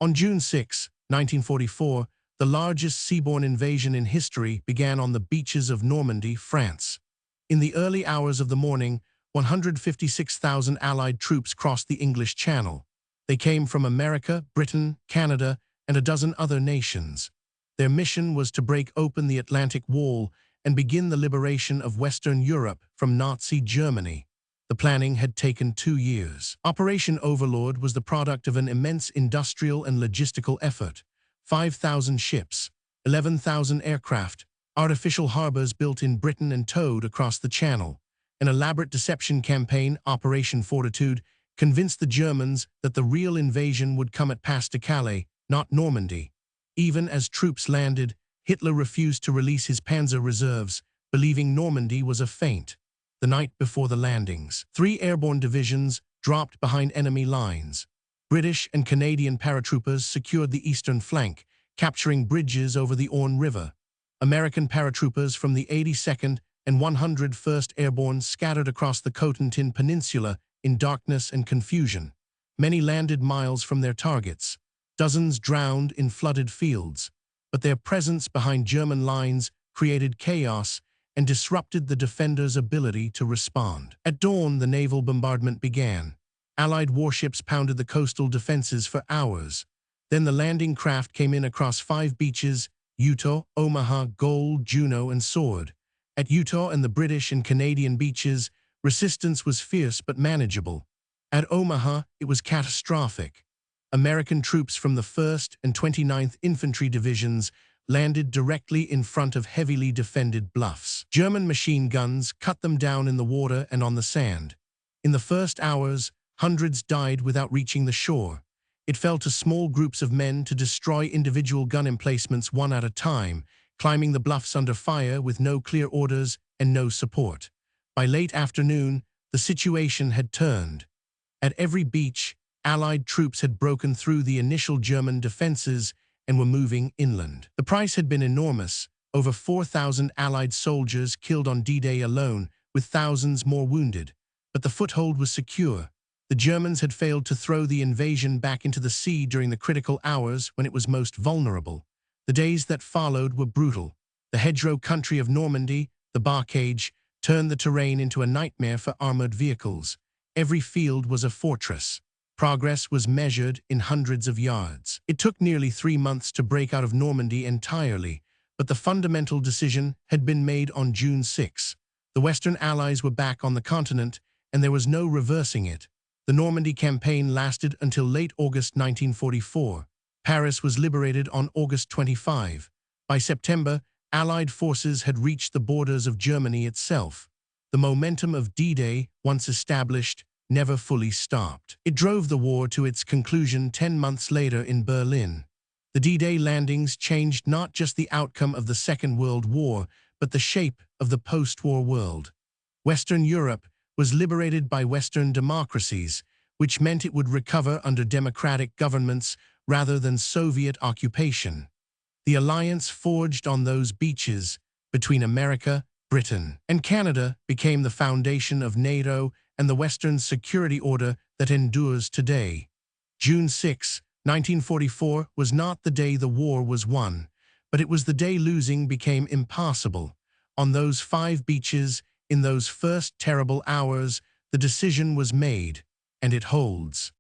On June 6, 1944, the largest seaborne invasion in history began on the beaches of Normandy, France. In the early hours of the morning, 156,000 Allied troops crossed the English Channel. They came from America, Britain, Canada, and a dozen other nations. Their mission was to break open the Atlantic Wall and begin the liberation of Western Europe from Nazi Germany. The planning had taken 2 years. Operation Overlord was the product of an immense industrial and logistical effort. 5,000 ships, 11,000 aircraft, artificial harbors built in Britain and towed across the Channel. An elaborate deception campaign, Operation Fortitude, convinced the Germans that the real invasion would come at Pas-de-Calais, not Normandy. Even as troops landed, Hitler refused to release his panzer reserves, believing Normandy was a feint. The night before the landings, 3 airborne divisions dropped behind enemy lines. British and Canadian paratroopers secured the eastern flank, capturing bridges over the Orne River. American paratroopers from the 82nd and 101st Airborne scattered across the Cotentin Peninsula in darkness and confusion. Many landed miles from their targets. Dozens drowned in flooded fields. But their presence behind German lines created chaos and disrupted the defenders' ability to respond. At dawn, the naval bombardment began. Allied warships pounded the coastal defenses for hours. Then the landing craft came in across 5 beaches: Utah, Omaha, Gold, Juno, and Sword. At Utah and the British and Canadian beaches, resistance was fierce but manageable. At Omaha, it was catastrophic. American troops from the 1st and 29th Infantry Divisions landed directly in front of heavily defended bluffs. German machine guns cut them down in the water and on the sand. In the first hours, hundreds died without reaching the shore. It fell to small groups of men to destroy individual gun emplacements one at a time, climbing the bluffs under fire with no clear orders and no support. By late afternoon, the situation had turned. At every beach, Allied troops had broken through the initial German defenses and were moving inland. The price had been enormous: over 4,000 Allied soldiers killed on D-Day alone, with thousands more wounded. But the foothold was secure. The Germans had failed to throw the invasion back into the sea during the critical hours when it was most vulnerable. The days that followed were brutal. The hedgerow country of Normandy, the Bocage, turned the terrain into a nightmare for armored vehicles. Every field was a fortress. Progress was measured in hundreds of yards. It took nearly 3 months to break out of Normandy entirely, but the fundamental decision had been made on June 6. The Western Allies were back on the continent, and there was no reversing it. The Normandy campaign lasted until late August 1944. Paris was liberated on August 25. By September, Allied forces had reached the borders of Germany itself. The momentum of D-Day, once established, never fully stopped. It drove the war to its conclusion 10 months later in Berlin. The D-Day landings changed not just the outcome of the Second World War, but the shape of the post-war world. Western Europe was liberated by Western democracies, which meant it would recover under democratic governments rather than Soviet occupation. The alliance forged on those beaches between America, Britain, and Canada became the foundation of NATO and the Western security order that endures today. June 6, 1944 was not the day the war was won, but it was the day losing became impossible. On those 5 beaches, in those first terrible hours, the decision was made, and it holds.